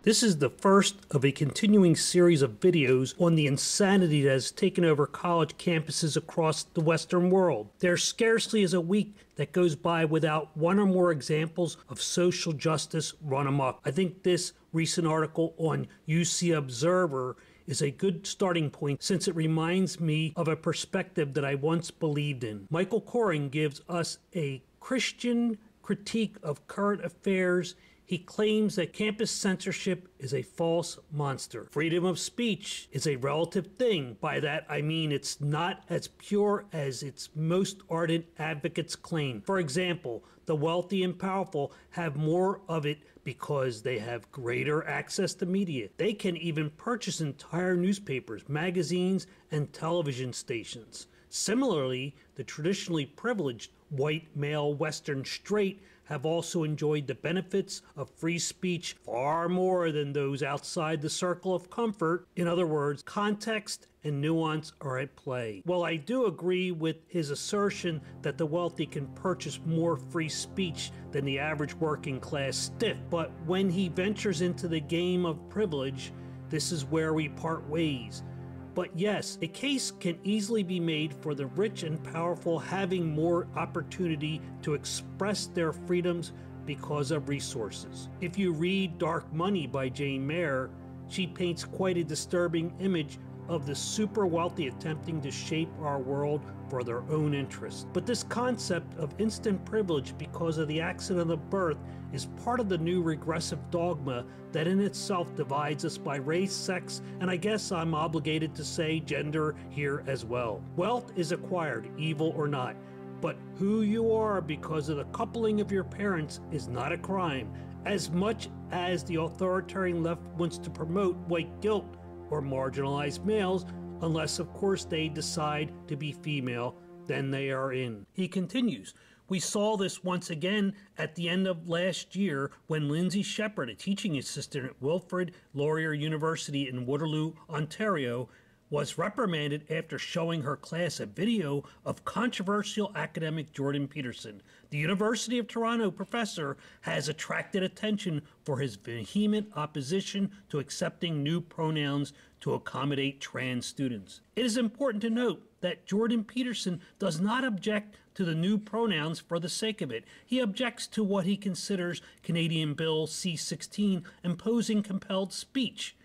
This is the first of a continuing series of videos on the insanity that has taken over college campuses across the Western world. There scarcely is a week that goes by without one or more examples of social justice run amok. I think this recent article on UC Observer is a good starting point since it reminds me of a perspective that I once believed in. Michael Koren gives us a Christian critique of current affairs. He claims that campus censorship is a false monster. Freedom of speech is a relative thing. By that I mean it's not as pure as its most ardent advocates claim. For example, the wealthy and powerful have more of it because they have greater access to media. They can even purchase entire newspapers, magazines, and television stations. Similarly, the traditionally privileged white male Western straight have also enjoyed the benefits of free speech far more than those outside the circle of comfort. In other words, context and nuance are at play. Well, I do agree with his assertion that the wealthy can purchase more free speech than the average working class stiff, but when he ventures into the game of privilege, this is where we part ways. But yes, a case can easily be made for the rich and powerful having more opportunity to express their freedoms because of resources. If you read Dark Money by Jane Mayer, she paints quite a disturbing image of the super wealthy attempting to shape our world for their own interests. But this concept of instant privilege because of the accident of birth is part of the new regressive dogma that in itself divides us by race, sex, and I guess I'm obligated to say gender here as well. Wealth is acquired, evil or not, but who you are because of the coupling of your parents is not a crime, as much as the authoritarian left wants to promote white guilt or marginalized males, unless of course they decide to be female, then they are in. He continues, we saw this once again at the end of last year when Lindsay Shepherd, a teaching assistant at Wilfrid Laurier University in Waterloo, Ontario, was reprimanded after showing her class a video of controversial academic Jordan Peterson. The University of Toronto professor has attracted attention for his vehement opposition to accepting new pronouns to accommodate trans students. It is important to note that Jordan Peterson does not object to the new pronouns for the sake of it. He objects to what he considers Canadian Bill C-16 imposing compelled speech.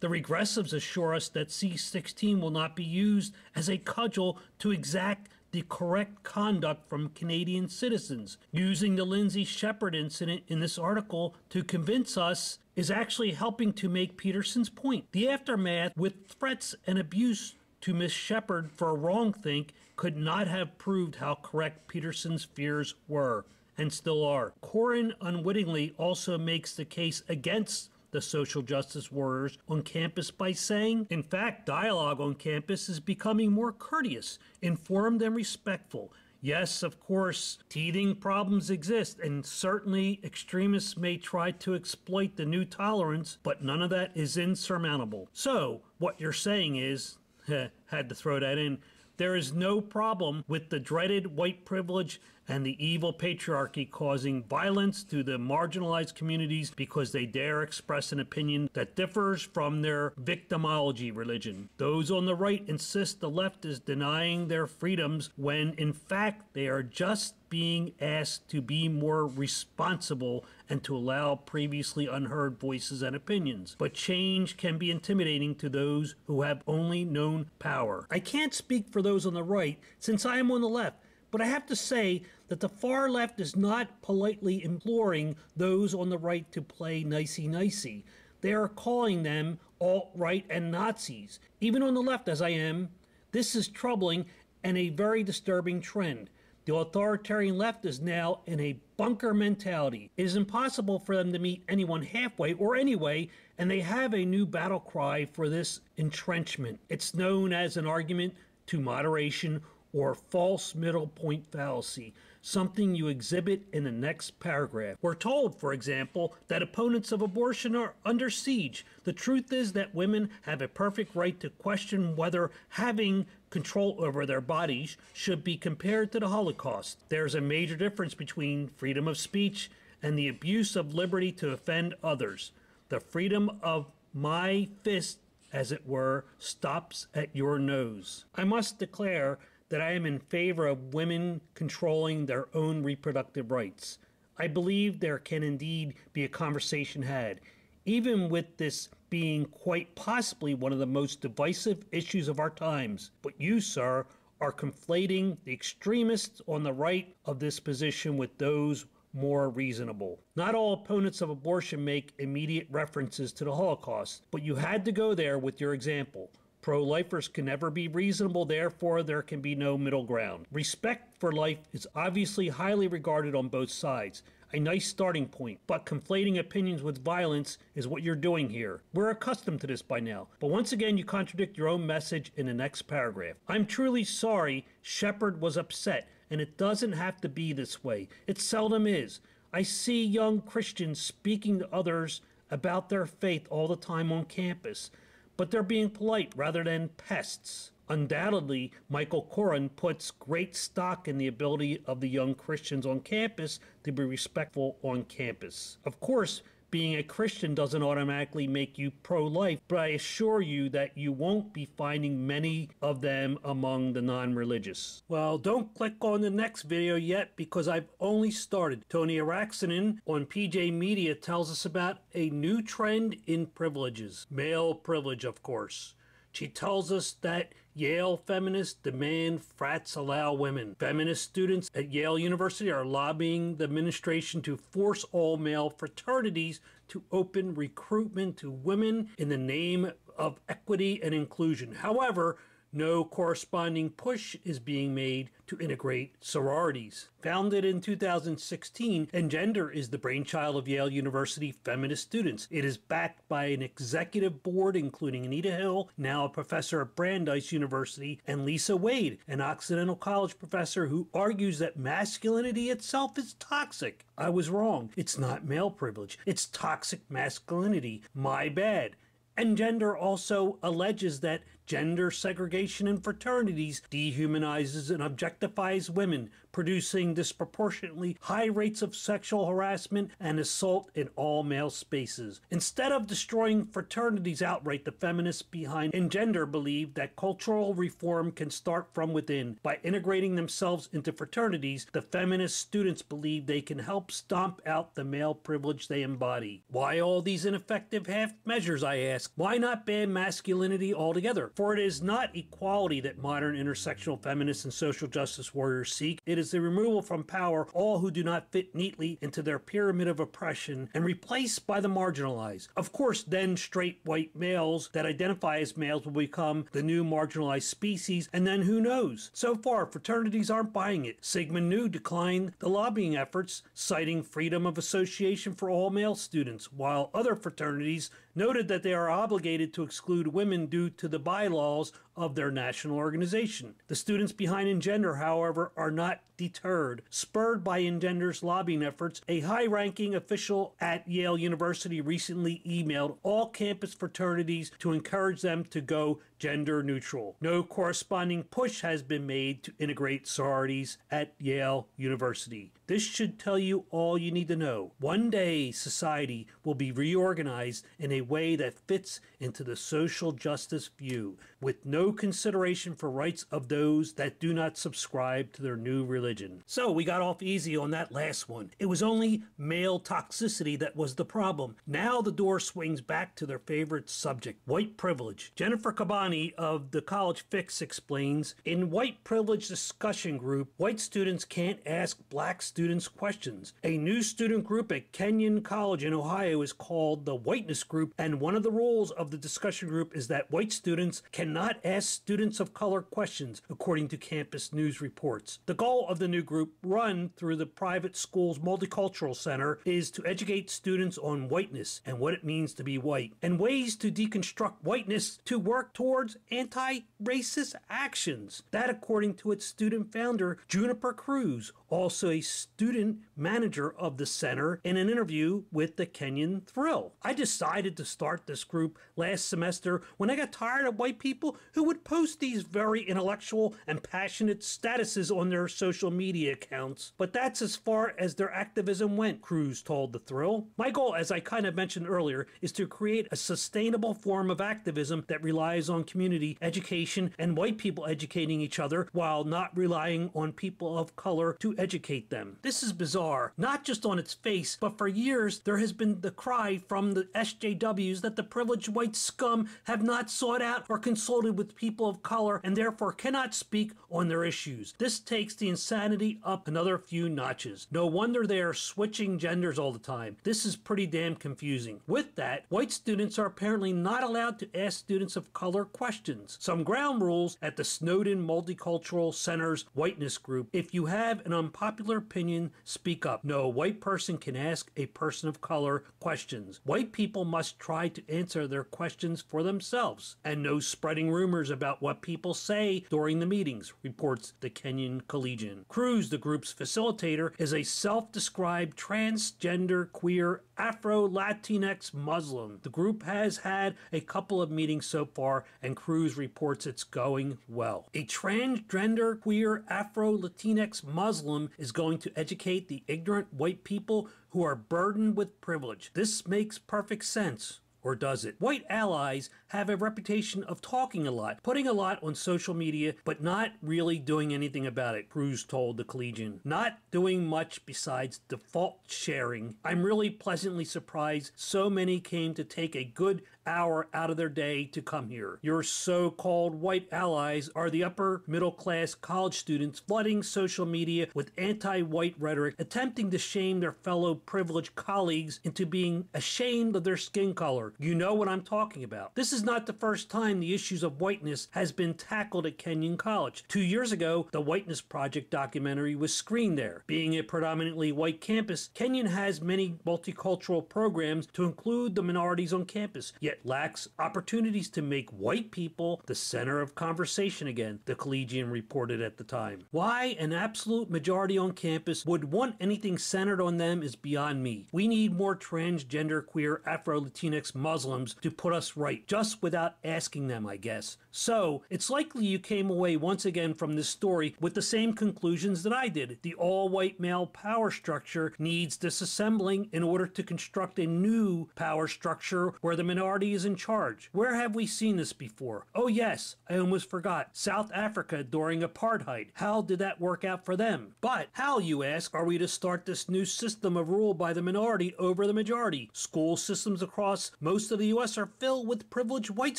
The regressives assure us that C-16 will not be used as a cudgel to exact the correct conduct from Canadian citizens. Using the Lindsay Shepherd incident in this article to convince us is actually helping to make Peterson's point. The aftermath with threats and abuse to Miss Shepherd for a wrongthink could not have proved how correct Peterson's fears were, and still are. Koren unwittingly also makes the case against the social justice warriors on campus by saying, in fact, dialogue on campus is becoming more courteous, informed, and respectful. Yes, of course, teething problems exist, and certainly extremists may try to exploit the new tolerance, but none of that is insurmountable. So, what you're saying is, had to throw that in, there is no problem with the dreaded white privilege and the evil patriarchy causing violence to the marginalized communities because they dare express an opinion that differs from their victimology religion. Those on the right insist the left is denying their freedoms when in fact they are just being asked to be more responsible and to allow previously unheard voices and opinions. But change can be intimidating to those who have only known power. I can't speak for those on the right since I am on the left, but I have to say that the far left is not politely imploring those on the right to play nicey-nicey. They are calling them alt-right and Nazis. Even on the left, as I am, this is troubling and a very disturbing trend. The authoritarian left is now in a bunker mentality. It is impossible for them to meet anyone halfway or anyway, and they have a new battle cry for this entrenchment. It's known as an argument to moderation or false middle point fallacy, something you exhibit in the next paragraph. We're told, for example, that opponents of abortion are under siege. The truth is that women have a perfect right to question whether having control over their bodies should be compared to the Holocaust. There's a major difference between freedom of speech and the abuse of liberty to offend others. The freedom of my fist, as it were, stops at your nose. I must declare that I am in favor of women controlling their own reproductive rights. I believe there can indeed be a conversation had, even with this being quite possibly one of the most divisive issues of our times. But you, sir, are conflating the extremists on the right of this position with those more reasonable. Not all opponents of abortion make immediate references to the Holocaust, but you had to go there with your example. Pro-lifers can never be reasonable, therefore there can be no middle ground. Respect for life is obviously highly regarded on both sides. A nice starting point, but conflating opinions with violence is what you're doing here. We're accustomed to this by now, but once again you contradict your own message in the next paragraph. I'm truly sorry Shepard was upset, and it doesn't have to be this way. It seldom is. I see young Christians speaking to others about their faith all the time on campus, but they're being polite rather than pests. Undoubtedly, Michael Coran puts great stock in the ability of the young Christians on campus to be respectful on campus. Of course, being a Christian doesn't automatically make you pro-life, but I assure you that you won't be finding many of them among the non-religious. Well, don't click on the next video yet because I've only started. Tony Araxinen on PJ Media tells us about a new trend in privileges. Male privilege, of course. She tells us that Yale feminists demand frats allow women. Feminist students at Yale University are lobbying the administration to force all male fraternities to open recruitment to women in the name of equity and inclusion. However, no corresponding push is being made to integrate sororities. Founded in 2016, Engender is the brainchild of Yale University feminist students. It is backed by an executive board including Anita Hill, now a professor at Brandeis University, and Lisa Wade, an Occidental College professor who argues that masculinity itself is toxic. I was wrong. It's not male privilege. It's toxic masculinity. My bad. Engender also alleges that gender segregation in fraternities dehumanizes and objectifies women, producing disproportionately high rates of sexual harassment and assault in all male spaces. Instead of destroying fraternities outright, the feminists behind Engender believe that cultural reform can start from within. By integrating themselves into fraternities, the feminist students believe they can help stomp out the male privilege they embody. Why all these ineffective half measures, I ask? Why not ban masculinity altogether? For it is not equality that modern intersectional feminists and social justice warriors seek. It is the removal from power all who do not fit neatly into their pyramid of oppression and replaced by the marginalized. Of course, then straight white males that identify as males will become the new marginalized species, and then who knows? So far, fraternities aren't buying it. Sigmund Nu declined the lobbying efforts, citing freedom of association for all male students, while other fraternities noted that they are obligated to exclude women due to the bylaws of their national organization. The students behind Engender, however, are not deterred. Spurred by Engender's lobbying efforts, a high-ranking official at Yale University recently emailed all campus fraternities to encourage them to go gender neutral. No corresponding push has been made to integrate sororities at Yale University. This should tell you all you need to know. One day, society will be reorganized in a way that fits into the social justice view, with no consideration for rights of those that do not subscribe to their new religion. So we got off easy on that last one. It was only male toxicity that was the problem. Now the door swings back to their favorite subject, white privilege. Jennifer Kabani of the College Fix explains, in white privilege discussion group, white students can't ask black students questions. A new student group at Kenyon College in Ohio is called the Whiteness Group, and one of the rules of the discussion group is that white students cannot ask students of color questions, according to campus news reports. The goal of the new group, run through the private school's multicultural center, is to educate students on whiteness and what it means to be white, and ways to deconstruct whiteness to work towards anti-racist actions. That, according to its student founder, Juniper Cruz, also a student manager of the center, in an interview with the Kenyan Thrill. I decided to start this group last semester when I got tired of white people who would post these very intellectual and passionate statuses on their social media accounts. But that's as far as their activism went, Cruz told the Thrill. My goal, as I kind of mentioned earlier, is to create a sustainable form of activism that relies on community education and white people educating each other while not relying on people of color to educate them. This is bizarre, not just on its face, but for years there has been the cry from the SJWs that the privileged white scum have not sought out or consulted with people of color and therefore cannot speak on their issues. This takes the insanity up another few notches. No wonder they are switching genders all the time. This is pretty damn confusing. With that, white students are apparently not allowed to ask students of color questions. Some ground rules at the Snowden Multicultural Center's whiteness group: if you have an unpopular opinion, speak up. No white person can ask a person of color questions. White people must try to answer their questions for themselves. And no spreading rumors about what people say during the meetings, reports the Kenyan Collegian. Cruz, the group's facilitator, is a self-described transgender, queer, Afro-Latinx Muslim. The group has had a couple of meetings so far, and Cruz reports it's going well. A transgender, queer, Afro-Latinx Muslim is going to educate the ignorant white people who are burdened with privilege. This makes perfect sense. Or does it? White allies have a reputation of talking a lot, putting a lot on social media, but not really doing anything about it, Cruz told the Collegian. Not doing much besides default sharing. I'm really pleasantly surprised so many came to take a good hour out of their day to come here. Your so-called white allies are the upper middle class college students flooding social media with anti-white rhetoric, attempting to shame their fellow privileged colleagues into being ashamed of their skin color. You know what I'm talking about. This is not the first time the issues of whiteness has been tackled at Kenyon College. 2 years ago, the Whiteness Project documentary was screened there. Being a predominantly white campus, Kenyon has many multicultural programs to include the minorities on campus, yet lacks opportunities to make white people the center of conversation again, the Collegian reported at the time. Why an absolute majority on campus would want anything centered on them is beyond me. We need more transgender, queer, Afro-Latinx Muslims to put us right, just without asking them, I guess. So, it's likely you came away once again from this story with the same conclusions that I did. The all-white male power structure needs disassembling in order to construct a new power structure where the minority is in charge. Where have we seen this before? Oh yes, I almost forgot. South Africa during apartheid. How did that work out for them? But how, you ask, are we to start this new system of rule by the minority over the majority? School systems across most of the U.S. are filled with privileged white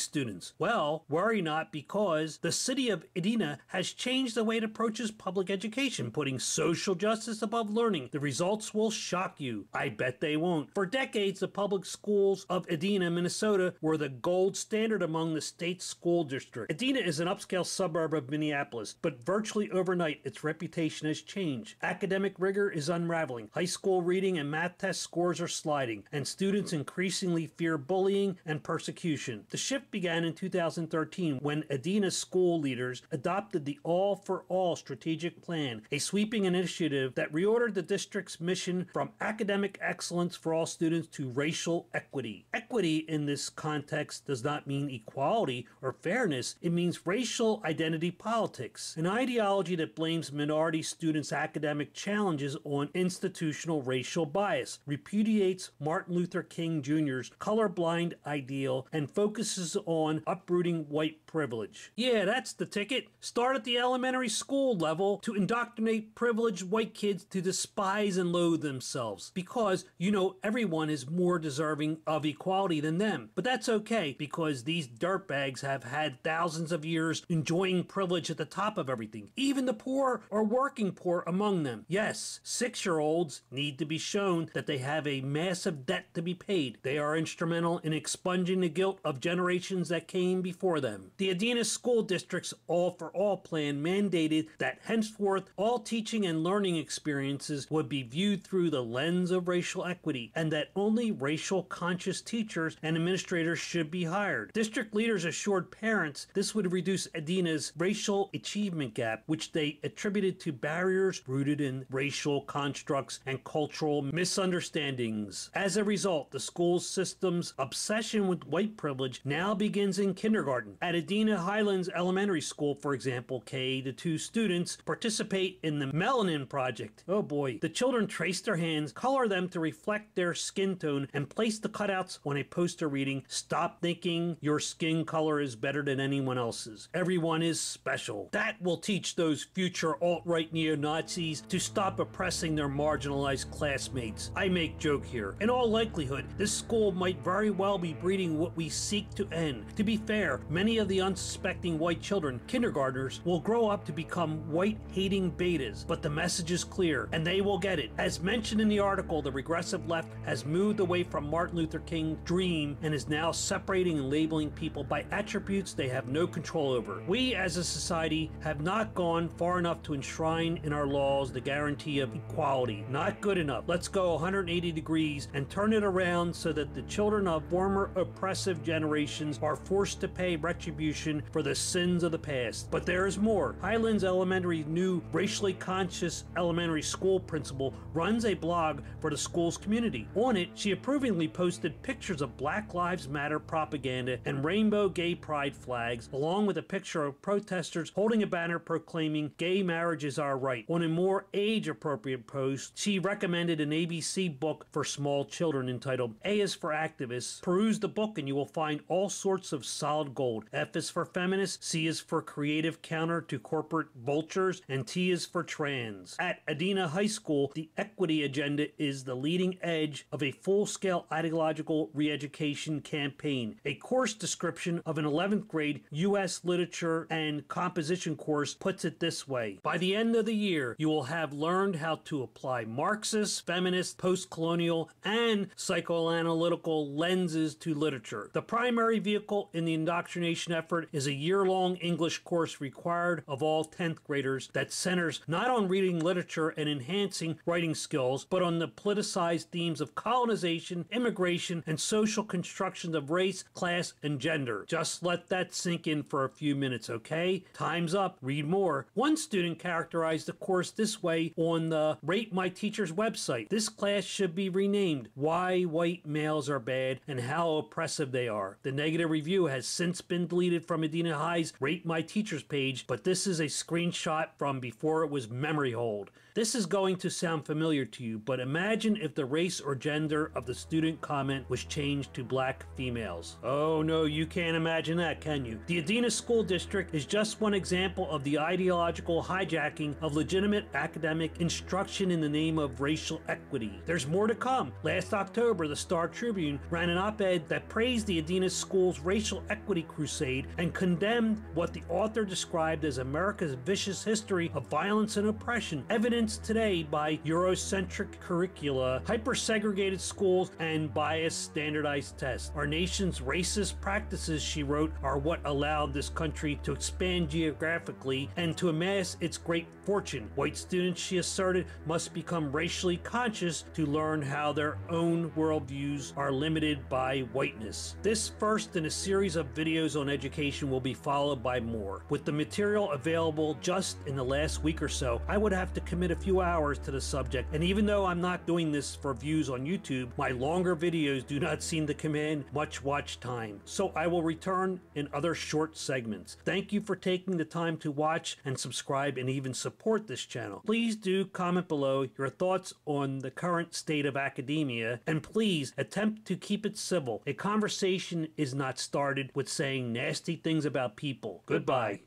students. Well, worry not, because the city of Edina has changed the way it approaches public education, putting social justice above learning. The results will shock you. I bet they won't. For decades, the public schools of Edina, Minnesota were the gold standard among the state's school district. Edina is an upscale suburb of Minneapolis, but virtually overnight its reputation has changed. Academic rigor is unraveling. High school reading and math test scores are sliding, and students increasingly fear bullying and persecution. The shift began in 2013 when Edina school leaders adopted the All for All strategic plan, a sweeping initiative that reordered the district's mission from academic excellence for all students to racial equity. Equity in this context does not mean equality or fairness. It means racial identity politics, an ideology that blames minority students' academic challenges on institutional racial bias, repudiates Martin Luther King Jr.'s colorblind ideal, and focuses on uprooting white privilege. Yeah, that's the ticket. Start at the elementary school level to indoctrinate privileged white kids to despise and loathe themselves, because, you know, everyone is more deserving of equality than them. But that's okay, because these dirtbags have had thousands of years enjoying privilege at the top of everything. Even the poor or working poor among them. Yes, 6-year-olds need to be shown that they have a massive debt to be paid. They are instrumental in expunging the guilt of generations that came before them. The Edina School District's All for All plan mandated that henceforth all teaching and learning experiences would be viewed through the lens of racial equity, and that only racial conscious teachers and administrators administrators should be hired. District leaders assured parents this would reduce Adina's racial achievement gap, which they attributed to barriers rooted in racial constructs and cultural misunderstandings. As a result, the school system's obsession with white privilege now begins in kindergarten. At Adina Highlands Elementary School, for example, K-2 students participate in the Melanin Project. Oh boy. The children trace their hands, color them to reflect their skin tone, and place the cutouts on a poster reading, "Stop thinking your skin color is better than anyone else's. Everyone is special." That will teach those future alt-right neo-Nazis to stop oppressing their marginalized classmates. I make joke here. In all likelihood, this school might very well be breeding what we seek to end. To be fair, many of the unsuspecting white children, kindergartners, will grow up to become white-hating betas, but the message is clear, and they will get it. As mentioned in the article, the regressive left has moved away from Martin Luther King's dream and is now separating and labeling people by attributes they have no control over. We as a society have not gone far enough to enshrine in our laws the guarantee of equality. Not good enough. Let's go 180 degrees and turn it around so that the children of former oppressive generations are forced to pay retribution for the sins of the past. But there is more. Highlands Elementary's new racially conscious elementary school principal runs a blog for the school's community. On it, she approvingly posted pictures of Black Lives Matter propaganda and rainbow gay pride flags, along with a picture of protesters holding a banner proclaiming gay marriage is our right. On a more age-appropriate post, she recommended an ABC book for small children entitled A is for Activists. Peruse the book and you will find all sorts of solid gold. F is for feminists, C is for creative counter to corporate vultures, and T is for trans. At Adina High School, the equity agenda is the leading edge of a full-scale ideological re-education campaign. A course description of an 11th grade U.S. literature and composition course puts it this way: by the end of the year, you will have learned how to apply Marxist, feminist, post-colonial, and psychoanalytical lenses to literature. The primary vehicle in the indoctrination effort is a year-long English course required of all 10th graders that centers not on reading literature and enhancing writing skills, but on the politicized themes of colonization, immigration, and social constructions of race, class, and gender. Just let that sink in for a few minutes, okay? Time's up. Read more. One student characterized the course this way on the Rate My Teacher's website. This class should be renamed Why White Males Are Bad and How Oppressive They Are. The negative review has since been deleted from Adina High's Rate My Teacher's page, but this is a screenshot from before it was memory hold. This is going to sound familiar to you, but imagine if the race or gender of the student comment was changed to black females. Oh no, you can't imagine that, can you? The Adina School District is just one example of the ideological hijacking of legitimate academic instruction in the name of racial equity. There's more to come. Last October, the Star Tribune ran an op-ed that praised the Adina School's racial equity crusade and condemned what the author described as America's vicious history of violence and oppression, evidenced today by Eurocentric curricula, hyper-segregated schools, and biased standardized tests. Our nation's racist practices, she wrote, are what allowed this country to expand geographically and to amass its great fortune. White students, she asserted, must become racially conscious to learn how their own worldviews are limited by whiteness. This first in a series of videos on education will be followed by more. With the material available just in the last week or so, I would have to commit a few hours to the subject, and even though I'm not doing this for views on YouTube, my longer videos do not seem to command much watch time, so I will return in other short segments. Thank you for taking the time to watch and subscribe and even support this channel. Please do comment below your thoughts on the current state of academia, and please attempt to keep it civil. A conversation is not started with saying nasty things about people. Goodbye.